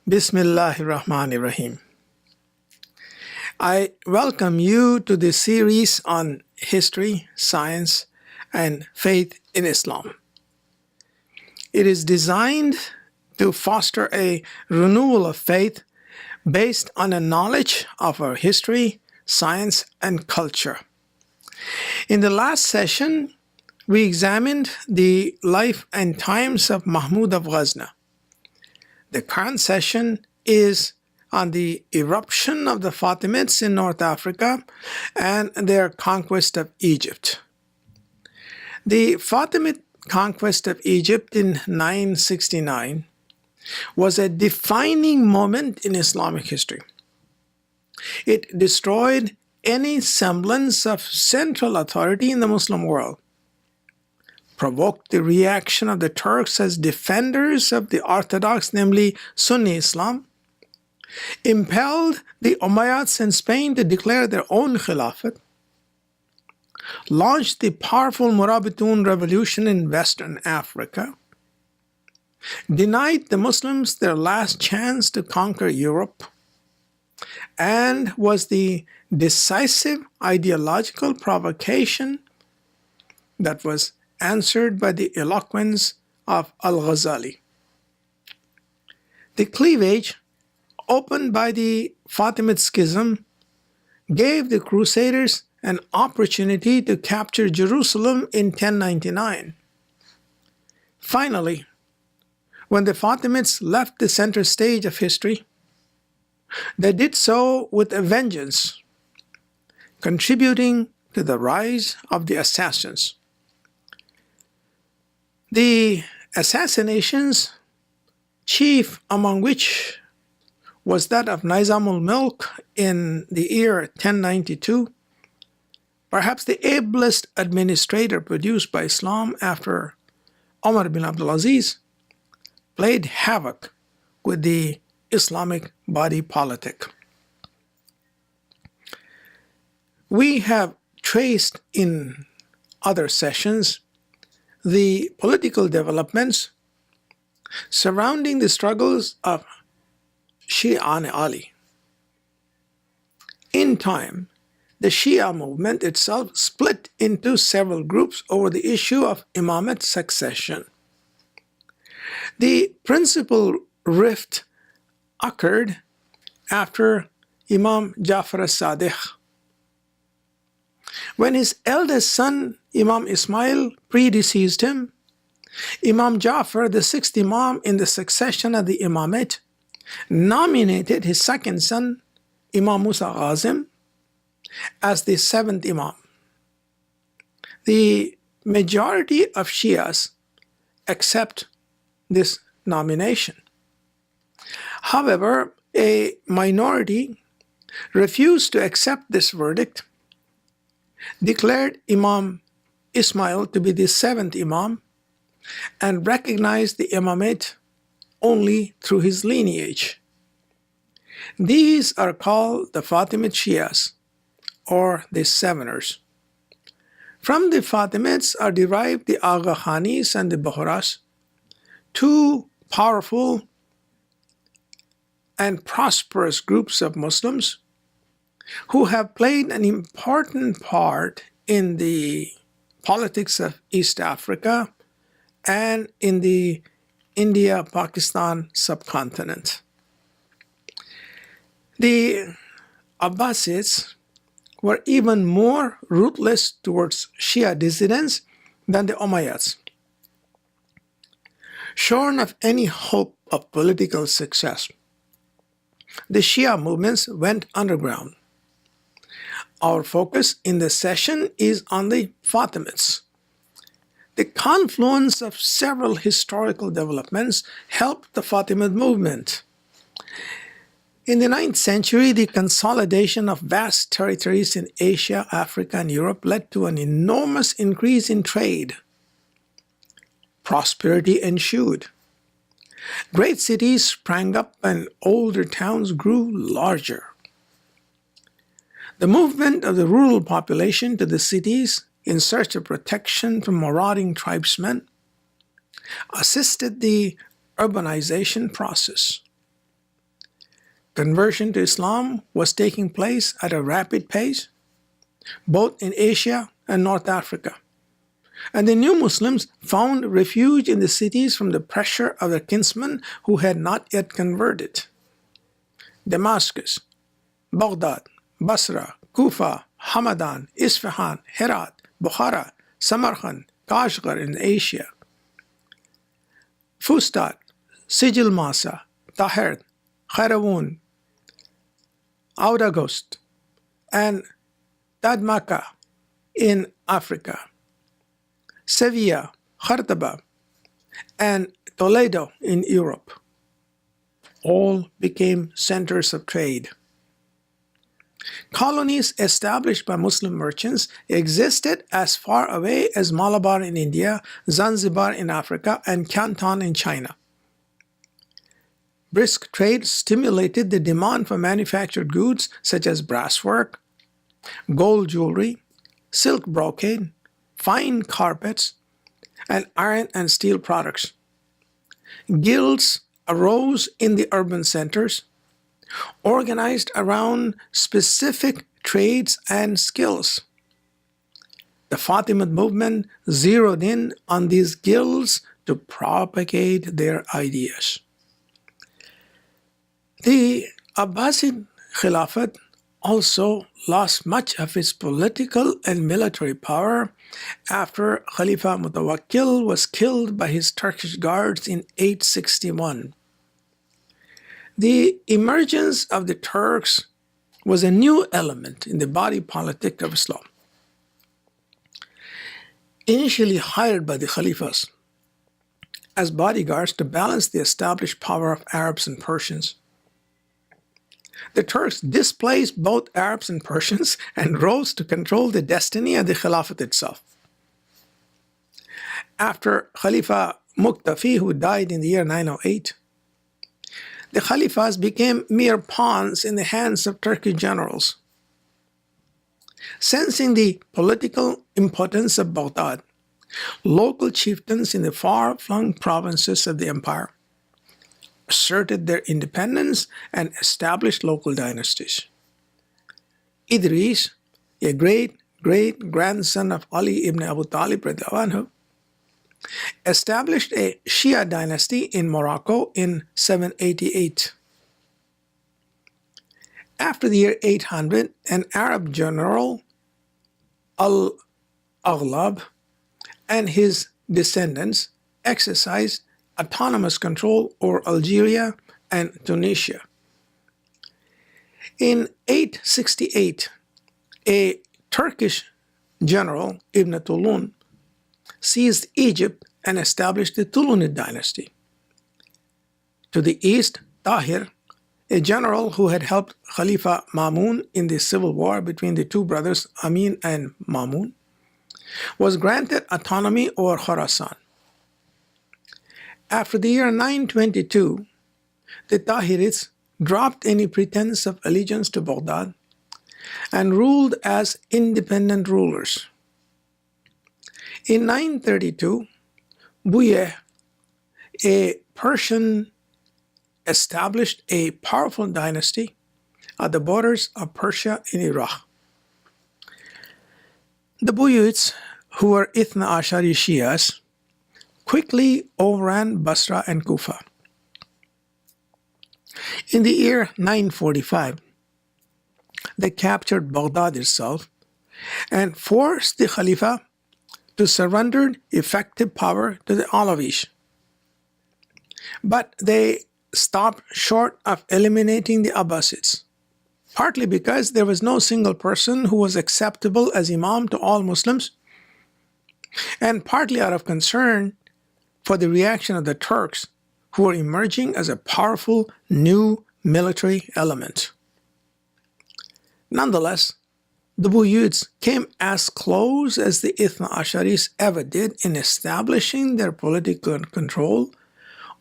Bismillahirrahmanirrahim. I welcome you to this series on history, science, and faith in Islam. It is designed to foster a renewal of faith based on a knowledge of our history, science, and culture. In the last session, we examined the life and times of Mahmud of Ghazna. The current session is on the eruption of the Fatimids in North Africa and their conquest of Egypt. The Fatimid conquest of Egypt in 969 was a defining moment in Islamic history. It destroyed any semblance of central authority in the Muslim world, provoked the reaction of the Turks as defenders of the Orthodox, namely Sunni Islam, impelled the Umayyads in Spain to declare their own Khilafat, launched the powerful Murabitun revolution in Western Africa, denied the Muslims their last chance to conquer Europe, and was the decisive ideological provocation that was answered by the eloquence of Al-Ghazali. The cleavage opened by the Fatimid schism gave the Crusaders an opportunity to capture Jerusalem in 1099. Finally, when the Fatimids left the center stage of history, they did so with a vengeance, contributing to the rise of the assassins. The assassinations, chief among which was that of Nizam ul-Mulk in the year 1092, perhaps the ablest administrator produced by Islam after Umar bin Abdul Aziz, played havoc with the Islamic body politic. We have traced in other sessions the political developments surrounding the struggles of Shia and Ali. In time, the Shia movement itself split into several groups over the issue of imamate succession. The principal rift occurred after Imam Jafar as-Sadiq, when his eldest son Imam Ismail predeceased him. Imam Jafar, the sixth Imam in the succession of the imamate, nominated his second son Imam Musa Ghazim as the seventh Imam. The majority of Shias accept this nomination. However, a minority refused to accept this verdict, declared Imam Ismail to be the seventh Imam, and recognized the imamate only through his lineage. These are called the Fatimid Shias, or the Seveners. From the Fatimids are derived the Agha Khanis and the Bohras, two powerful and prosperous groups of Muslims who have played an important part in the politics of East Africa and in the India-Pakistan subcontinent. The Abbasids were even more ruthless towards Shia dissidents than the Umayyads. Shorn of any hope of political success, the Shia movements went underground. Our focus in this session is on the Fatimids. The confluence of several historical developments helped the Fatimid movement. In the 9th century, the consolidation of vast territories in Asia, Africa, and Europe led to an enormous increase in trade. Prosperity ensued. Great cities sprang up and older towns grew larger. The movement of the rural population to the cities in search of protection from marauding tribesmen assisted the urbanization process. Conversion to Islam was taking place at a rapid pace, both in Asia and North Africa. And the new Muslims found refuge in the cities from the pressure of their kinsmen who had not yet converted. Damascus, Baghdad, Basra, Kufa, Hamadan, Isfahan, Herat, Bukhara, Samarkand, Kashgar in Asia, Fustat, Sijil Masa, Taher, Khairawun, Auragost, and Tadmaka in Africa, Sevilla, Khartaba, and Toledo in Europe. All became centers of trade. Colonies established by Muslim merchants existed as far away as Malabar in India, Zanzibar in Africa, and Canton in China. Brisk trade stimulated the demand for manufactured goods such as brasswork, gold jewelry, silk brocade, fine carpets, and iron and steel products. Guilds arose in the urban centers, organized around specific trades and skills. The Fatimid movement zeroed in on these guilds to propagate their ideas. The Abbasid Khilafat also lost much of its political and military power after Khalifa Mutawakkil was killed by his Turkish guards in 861. The emergence of the Turks was a new element in the body politic of Islam. Initially hired by the Khalifas as bodyguards to balance the established power of Arabs and Persians, the Turks displaced both Arabs and Persians and rose to control the destiny of the Khilafat itself. After Khalifa Muqtafi, who died in the year 908, the Khalifas became mere pawns in the hands of Turkish generals. Sensing the political impotence of Baghdad, local chieftains in the far-flung provinces of the empire asserted their independence and established local dynasties. Idris, a great-great-grandson of Ali ibn Abu Talib radiallahu anhu, established a Shia dynasty in Morocco in 788. After the year 800, an Arab general, Al-Aghlab, and his descendants exercised autonomous control over Algeria and Tunisia. In 868, a Turkish general, Ibn Tulun, seized Egypt and established the Tulunid dynasty. To the east, Tahir, a general who had helped Khalifa Mamun in the civil war between the two brothers Amin and Mamun, was granted autonomy over Khorasan. After the year 922, the Tahirids dropped any pretense of allegiance to Baghdad and ruled as independent rulers. In 932, Buyeh, a Persian, established a powerful dynasty at the borders of Persia in Iraq. The Buyids, who were Ithna Ashari Shias, quickly overran Basra and Kufa. In the year 945, they captured Baghdad itself and forced the Khalifa to surrender effective power to the Alawish. But they stopped short of eliminating the Abbasids, partly because there was no single person who was acceptable as Imam to all Muslims, and partly out of concern for the reaction of the Turks, who were emerging as a powerful new military element. Nonetheless, the Buyids came as close as the Ithna Asharis ever did in establishing their political control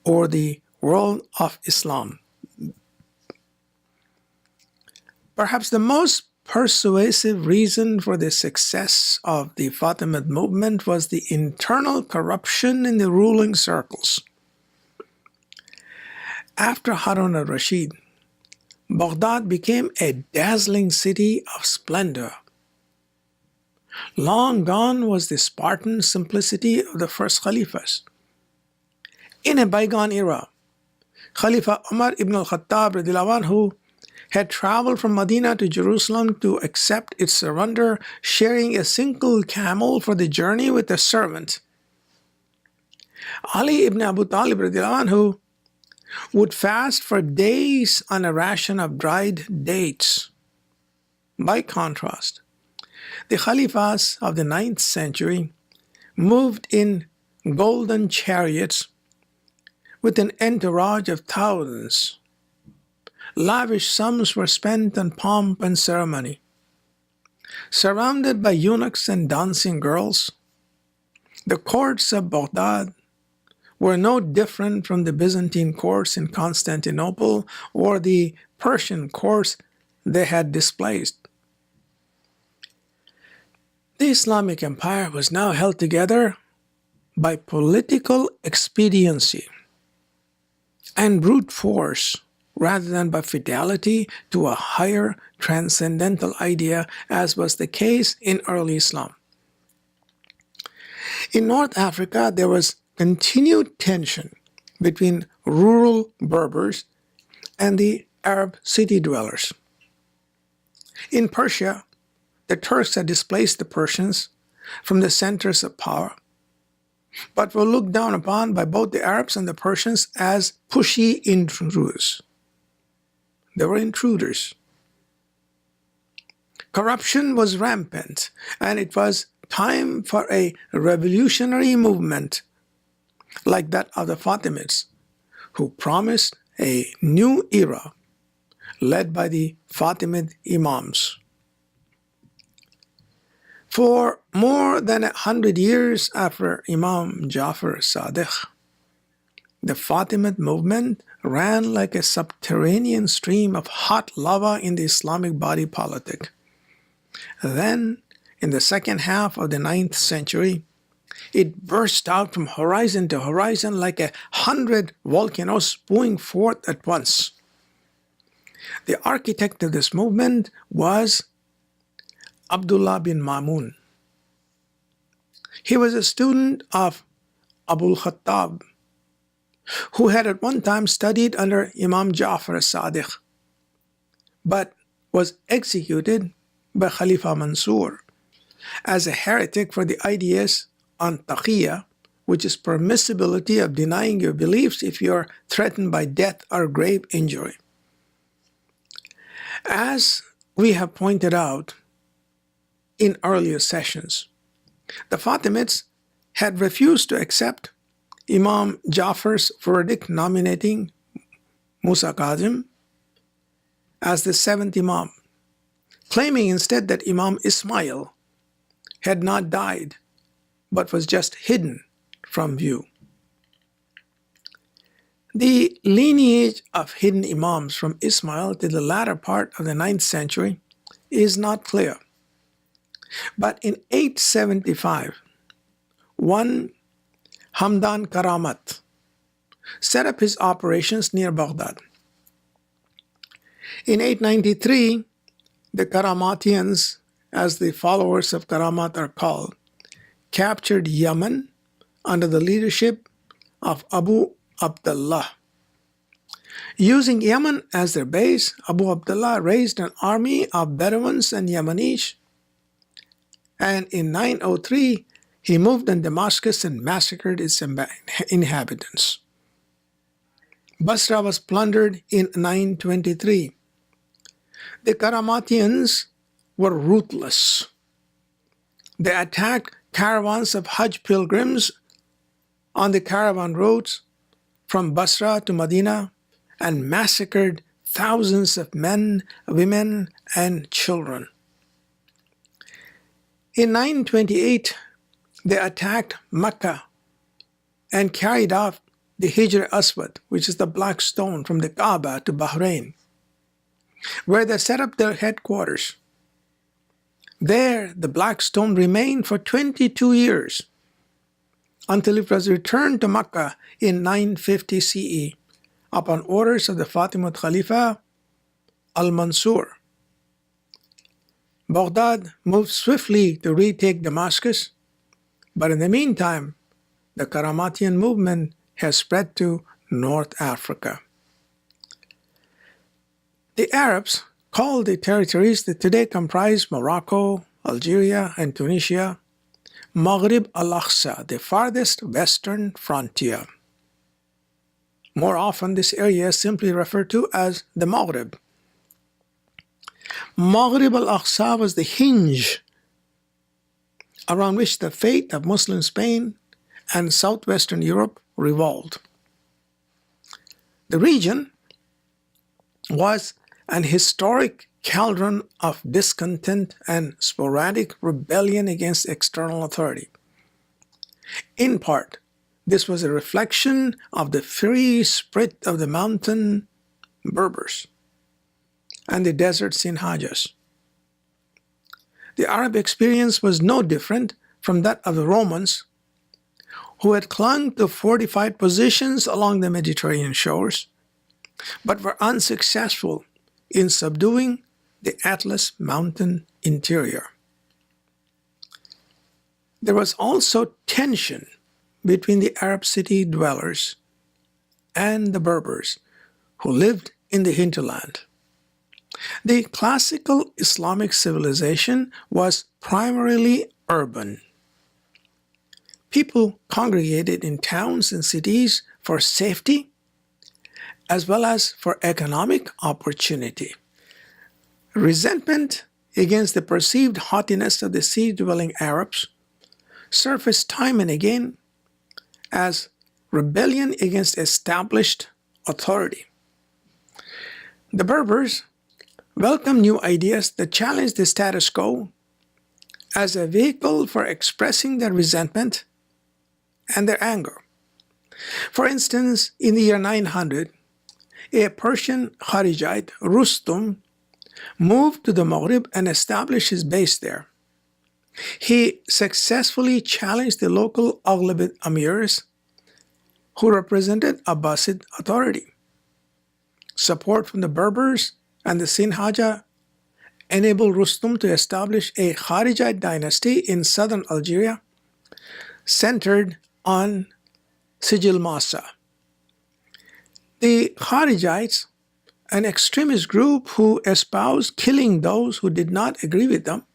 over the world of Islam. Perhaps the most persuasive reason for the success of the Fatimid movement was the internal corruption in the ruling circles. After Harun al-Rashid, Baghdad became a dazzling city of splendor. Long gone was the Spartan simplicity of the first Khalifas. In a bygone era, Khalifa Umar ibn al-Khattab radiallahu anhu had traveled from Medina to Jerusalem to accept its surrender, sharing a single camel for the journey with a servant. Ali ibn Abu Talib radiallahu anhu would fast for days on a ration of dried dates. By contrast, the Khalifas of the 9th century moved in golden chariots with an entourage of thousands. Lavish sums were spent on pomp and ceremony. Surrounded by eunuchs and dancing girls, the courts of Baghdad were no different from the Byzantine courts in Constantinople or the Persian courts they had displaced. The Islamic Empire was now held together by political expediency and brute force rather than by fidelity to a higher transcendental idea, as was the case in early Islam. In North Africa, there was continued tension between rural Berbers and the Arab city dwellers. In Persia, the Turks had displaced the Persians from the centers of power, but were looked down upon by both the Arabs and the Persians as pushy intruders. They were intruders. Corruption was rampant, and it was time for a revolutionary movement like that of the Fatimids, who promised a new era led by the Fatimid Imams. For more than 100 years after Imam Jafar Sadiq, the Fatimid movement ran like a subterranean stream of hot lava in the Islamic body politic. Then, in the second half of the 9th century, it burst out from horizon to horizon like 100 volcanoes spewing forth at once. The architect of this movement was Abdullah bin Mamun. He was a student of Abu al-Khattab, who had at one time studied under Imam Ja'far as-Sadiq, but was executed by Khalifa Mansur as a heretic for the ideas on taqiyya, which is permissibility of denying your beliefs if you are threatened by death or grave injury. As we have pointed out in earlier sessions, the Fatimids had refused to accept Imam Ja'far's verdict nominating Musa Kazim as the 7th Imam, claiming instead that Imam Ismail had not died but was just hidden from view. The lineage of hidden Imams from Ismail to the latter part of the 9th century is not clear. But in 875, one Hamdan Karamat set up his operations near Baghdad. In 893, the Karamatians, as the followers of Karamat are called, captured Yemen under the leadership of Abu Abdullah. Using Yemen as their base, Abu Abdullah raised an army of Bedouins and Yemenis, and in 903, he moved on Damascus and massacred its inhabitants. Basra was plundered in 923. The Karamatians were ruthless. They attacked caravans of Hajj pilgrims on the caravan roads from Basra to Medina and massacred thousands of men, women, and children. In 928, they attacked Mecca and carried off the Hijr Aswad, which is the black stone from the Kaaba to Bahrain, where they set up their headquarters. There, the black stone remained for 22 years until it was returned to Mecca in 950 CE upon orders of the Fatimid Khalifa al-Mansur. Baghdad moved swiftly to retake Damascus, but in the meantime, the Karamatian movement has spread to North Africa. The Arabs called the territories that today comprise Morocco, Algeria, and Tunisia Maghrib al-Aqsa, the farthest western frontier. More often, this area is simply referred to as the Maghrib. Maghrib al-Aqsa was the hinge around which the fate of Muslim Spain and southwestern Europe revolved. The region was an historic cauldron of discontent and sporadic rebellion against external authority. In part, this was a reflection of the free spirit of the mountain Berbers and the desert Sinhajas. The Arab experience was no different from that of the Romans, who had clung to fortified positions along the Mediterranean shores, but were unsuccessful in subduing the Atlas mountain interior. There was also tension between the Arab city dwellers and the Berbers who lived in the hinterland. The classical Islamic civilization was primarily urban. People congregated in towns and cities for safety as well as for economic opportunity. Resentment against the perceived haughtiness of the sea-dwelling Arabs surfaced time and again as rebellion against established authority. The Berbers welcomed new ideas that challenged the status quo as a vehicle for expressing their resentment and their anger. For instance, in the year 900, a Persian Kharijite, Rustum, moved to the Maghrib and established his base there. He successfully challenged the local Aghlabid emirs who represented Abbasid authority. Support from the Berbers and the Sinhaja enabled Rustum to establish a Kharijite dynasty in southern Algeria centered on Sijil Masa. The Kharijites, an extremist group who espoused killing those who did not agree with them,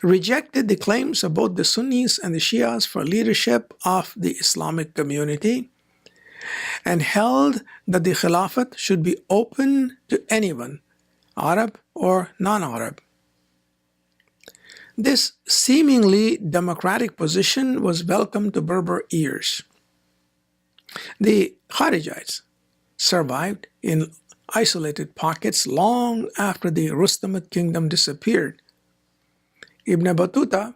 rejected the claims of both the Sunnis and the Shias for leadership of the Islamic community and held that the Khilafat should be open to anyone, Arab or non-Arab. This seemingly democratic position was welcome to Berber ears. The Kharijites survived in isolated pockets long after the Rustamid kingdom disappeared. Ibn Battuta,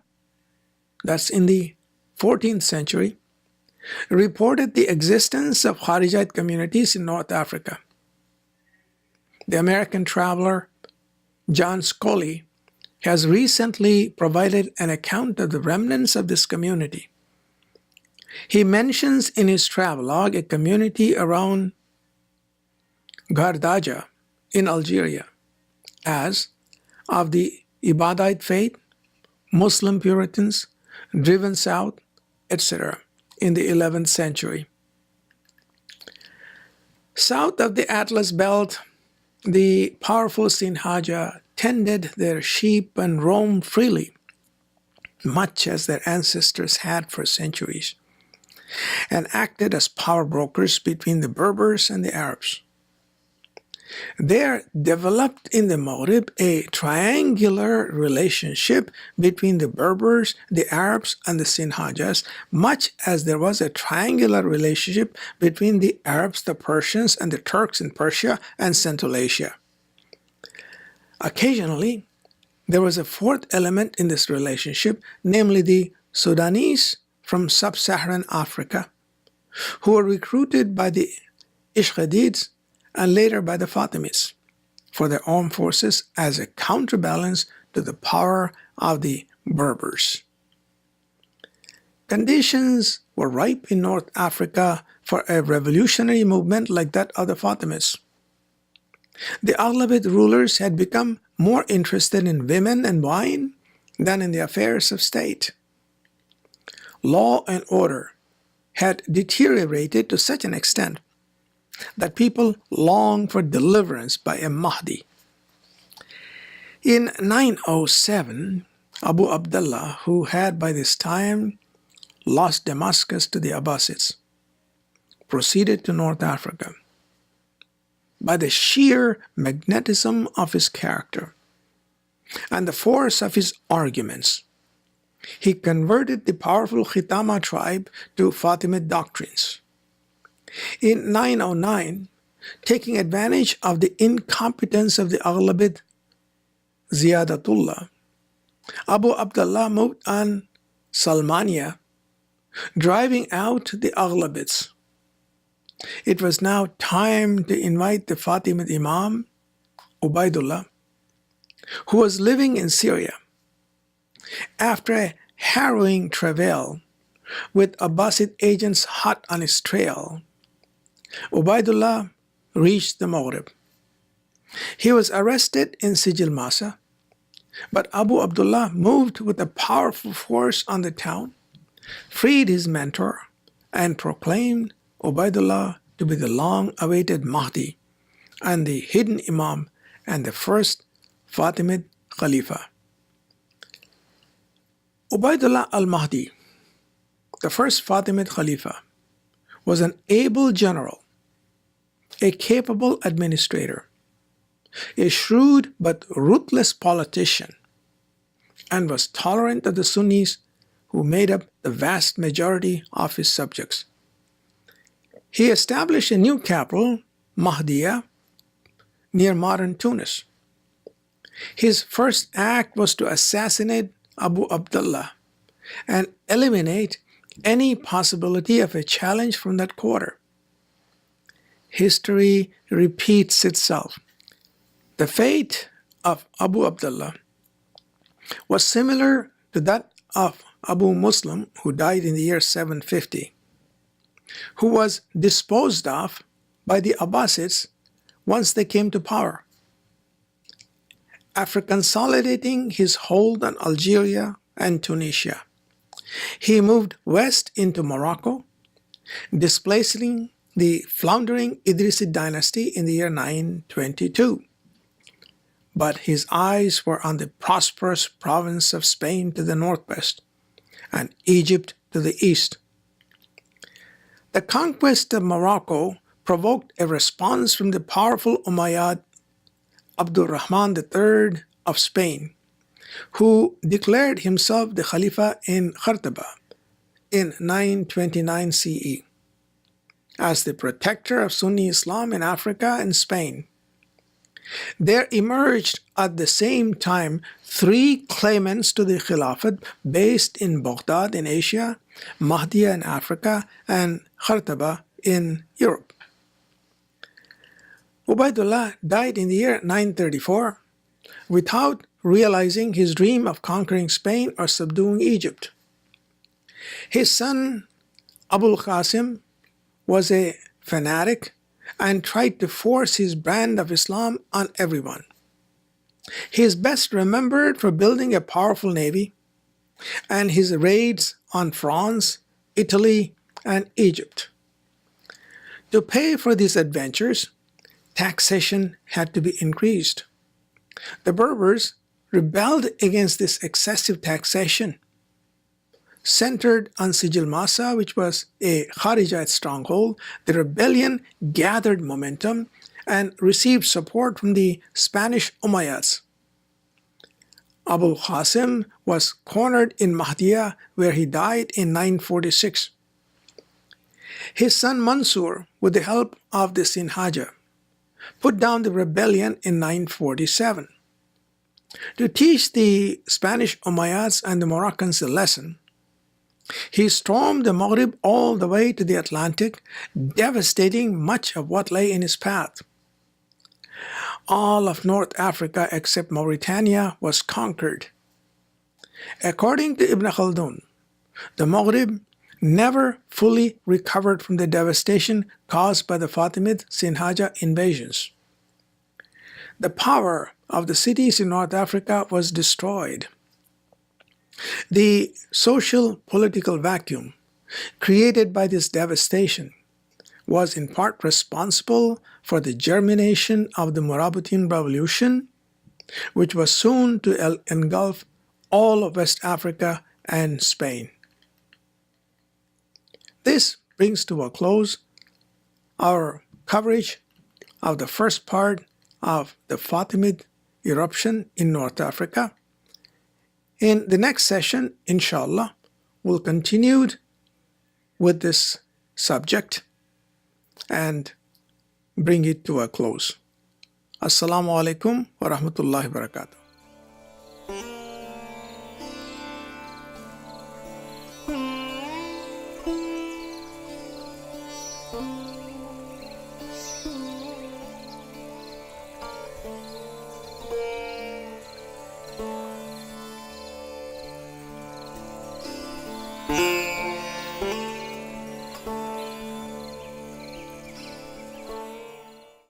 that's in the 14th century, reported the existence of Kharijite communities in North Africa. The American traveler John Scully has recently provided an account of the remnants of this community. He mentions in his travelogue a community around Gardaja in Algeria as of the Ibadite faith, Muslim Puritans, driven south, etc. in the 11th century. South of the Atlas Belt, the powerful Sinhaja tended their sheep and roamed freely, much as their ancestors had for centuries, and acted as power brokers between the Berbers and the Arabs. There developed in the Maghrib a triangular relationship between the Berbers, the Arabs, and the Sinhajas, much as there was a triangular relationship between the Arabs, the Persians, and the Turks in Persia and Central Asia. Occasionally, there was a fourth element in this relationship, namely the Sudanese from sub-Saharan Africa, who were recruited by the Ishqadids and later by the Fatimids for their armed forces as a counterbalance to the power of the Berbers. Conditions were ripe in North Africa for a revolutionary movement like that of the Fatimids. The Aghlabid rulers had become more interested in women and wine than in the affairs of state. Law and order had deteriorated to such an extent that people longed for deliverance by a Mahdi. In 907, Abu Abdullah, who had by this time lost Damascus to the Abbasids, proceeded to North Africa. By the sheer magnetism of his character and the force of his arguments, he converted the powerful Khitama tribe to Fatimid doctrines. In 909, taking advantage of the incompetence of the Aghlabid Ziyadatullah, Abu Abdullah moved on Salmania, driving out the Aghlabids. It was now time to invite the Fatimid Imam, Ubaidullah, who was living in Syria. After a harrowing travail with Abbasid agents hot on his trail, Ubaidullah reached the Maghrib. He was arrested in Sijil Masa, but Abu Abdullah moved with a powerful force on the town, freed his mentor, and proclaimed Ubaidullah to be the long-awaited Mahdi and the hidden Imam and the first Fatimid Khalifa. Ubaidullah al-Mahdi, the first Fatimid Khalifa, was an able general, a capable administrator, a shrewd but ruthless politician, and was tolerant of the Sunnis who made up the vast majority of his subjects. He established a new capital, Mahdiya, near modern Tunis. His first act was to assassinate Abu Abdullah and eliminate any possibility of a challenge from that quarter. History repeats itself. The fate of Abu Abdullah was similar to that of Abu Muslim, who died in the year 750, who was disposed of by the Abbasids once they came to power. After consolidating his hold on Algeria and Tunisia, he moved west into Morocco, displacing the floundering Idrisid dynasty in the year 922. But his eyes were on the prosperous province of Spain to the northwest and Egypt to the east. The conquest of Morocco provoked a response from the powerful Umayyad Abdurrahman III of Spain, who declared himself the Khalifa in Khartaba in 929 CE as the protector of Sunni Islam in Africa and Spain. There emerged at the same time three claimants to the Khilafat based in Baghdad in Asia, Mahdiya in Africa, and Khartaba in Europe. Ubaidullah died in the year 934 without realizing his dream of conquering Spain or subduing Egypt. His son Abul Qasim was a fanatic and tried to force his brand of Islam on everyone. He is best remembered for building a powerful navy and his raids on France, Italy, and Egypt. To pay for these adventures, taxation had to be increased. The Berbers rebelled against this excessive taxation. Centered on Sijil Masa, which was a Kharijite stronghold, the rebellion gathered momentum and received support from the Spanish Umayyads. Abul Qasim was cornered in Mahdiya, where he died in 946. His son Mansur, with the help of the Sinhaja, put down the rebellion in 947. To teach the Spanish Umayyads and the Moroccans a lesson, he stormed the Maghrib all the way to the Atlantic, devastating much of what lay in his path. All of North Africa except Mauritania was conquered. According to Ibn Khaldun, the Maghrib never fully recovered from the devastation caused by the Fatimid Sinhaja invasions. the power of the cities in North Africa was destroyed. The social political vacuum created by this devastation was in part responsible for the germination of the Murabitin Revolution, which was soon to engulf all of West Africa and Spain. This brings to a close our coverage of the first part of the Fatimid eruption in North Africa. In the next session, inshallah, we'll continue with this subject and bring it to a close. Assalamu alaikum wa rahmatullahi wa barakatuh.